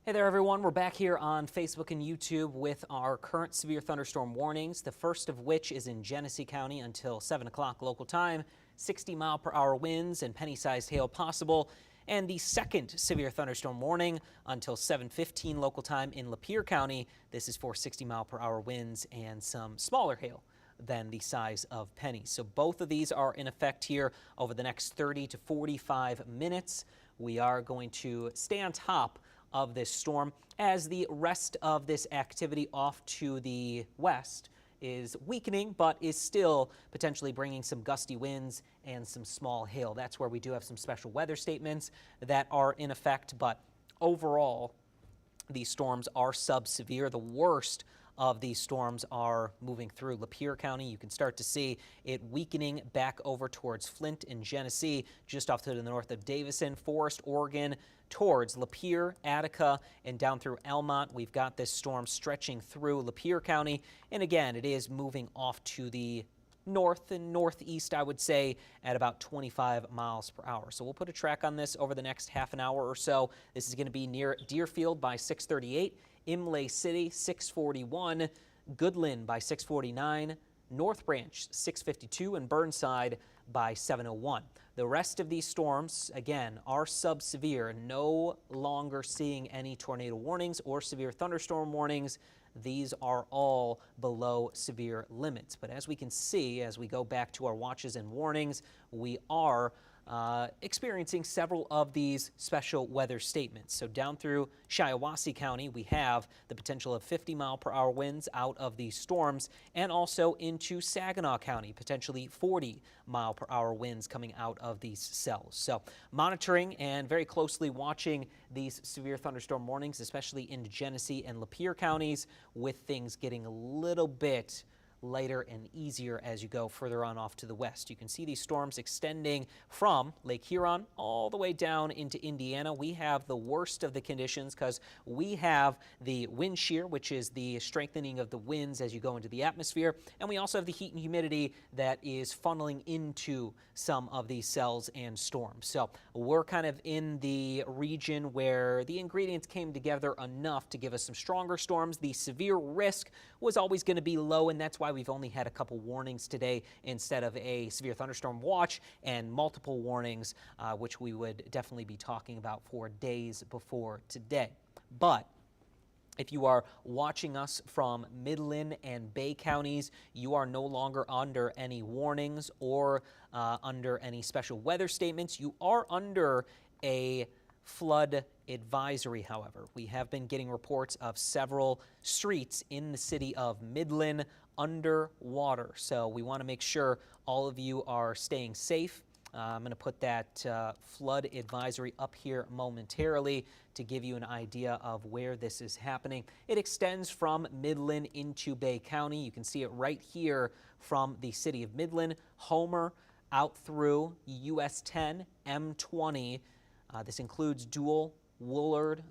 Hey there, everyone. We're back here on Facebook and YouTube with our current severe thunderstorm warnings, the first of which is in Genesee County until 7 o'clock local time, 60-mile-per-hour winds and penny-sized hail possible, and the second severe thunderstorm warning until 7:15 local time in Lapeer County. This is for 60-mile-per-hour winds and some smaller hail than the size of pennies. So both of these are in effect here over the next 30 to 45 minutes. We are going to stay on top of this storm as the rest of this activity off to the west is weakening, but is still potentially bringing some gusty winds and some small hail. That's where we do have some special weather statements that are in effect, but overall, these storms are sub-severe. The worst of these storms are moving through Lapeer County. You can start to see it weakening back over towards Flint and Genesee, just off to the north of Davison, Forest, Oregon, towards Lapeer, Attica, and down through Almont. We've got this storm stretching through Lapeer County, and again, it is moving off to the north and northeast, I would say, at about 25 miles per hour. So we'll put a track on this over the next half an hour or so. This is going to be near Deerfield by 6:38, Imlay City 6:41, Goodland by 6:49, North Branch 6:52, and Burnside by 7:01. The rest of these storms, again, are sub-severe, no longer seeing any tornado warnings or severe thunderstorm warnings. These are all below severe limits. But as we can see, as we go back to our watches and warnings, we are experiencing several of these special weather statements. So down through Shiawassee County, we have the potential of 50-mile-per-hour winds out of these storms, and also into Saginaw County, potentially 40-mile-per-hour winds coming out of these cells. So monitoring and very closely watching these severe thunderstorm warnings, especially in Genesee and Lapeer counties, with things getting a little bit lighter and easier as you go further on off to the west. You can see these storms extending from Lake Huron all the way down into Indiana. We have the worst of the conditions because we have the wind shear, which is the strengthening of the winds as you go into the atmosphere, and we also have the heat and humidity that is funneling into some of these cells and storms. So we're kind of in the region where the ingredients came together enough to give us some stronger storms. The severe risk was always going to be low, and that's why we've only had a couple warnings today instead of a severe thunderstorm watch and multiple warnings, which we would definitely be talking about for days before today. But if you are watching us from Midland and Bay counties, you are no longer under any warnings or under any special weather statements. You are under a flood advisory, however. We have been getting reports of several streets in the city of Midland underwater. So we want to make sure all of you are staying safe. I'm going to put that flood advisory up here momentarily to give you an idea of where this is happening. It extends from Midland into Bay County. You can see it right here from the city of Midland, Homer, out through US 10, M20. This includes Dual, Willard,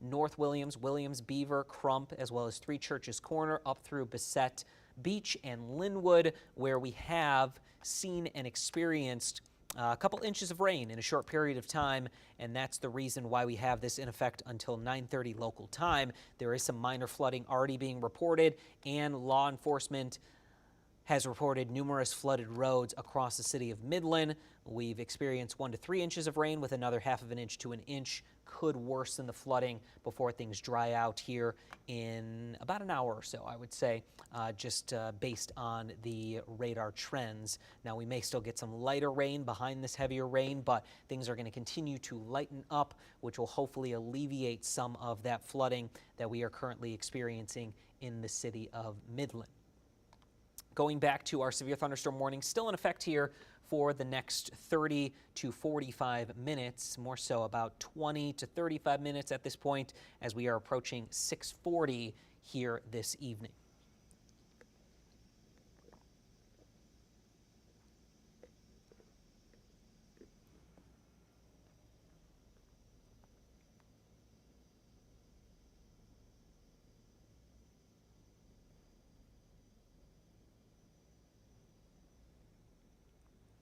North Williams, Williams, Beaver, Crump, as well as Three Churches Corner, up through Bassett Beach and Linwood, where we have seen and experienced a couple inches of rain in a short period of time, and that's the reason why we have this in effect until 9:30 local time. There is some minor flooding already being reported, and law enforcement has reported numerous flooded roads across the city of Midland. We've experienced 1 to 3 inches of rain, with another half of an inch to an inch could worsen the flooding before things dry out here in about an hour or so, I would say, just based on the radar trends. Now, we may still get some lighter rain behind this heavier rain, but things are going to continue to lighten up, which will hopefully alleviate some of that flooding that we are currently experiencing in the city of Midland. Going back to our severe thunderstorm warning, still in effect here for the next 30 to 45 minutes, more so about 20 to 35 minutes at this point, as we are approaching 6:40 here this evening.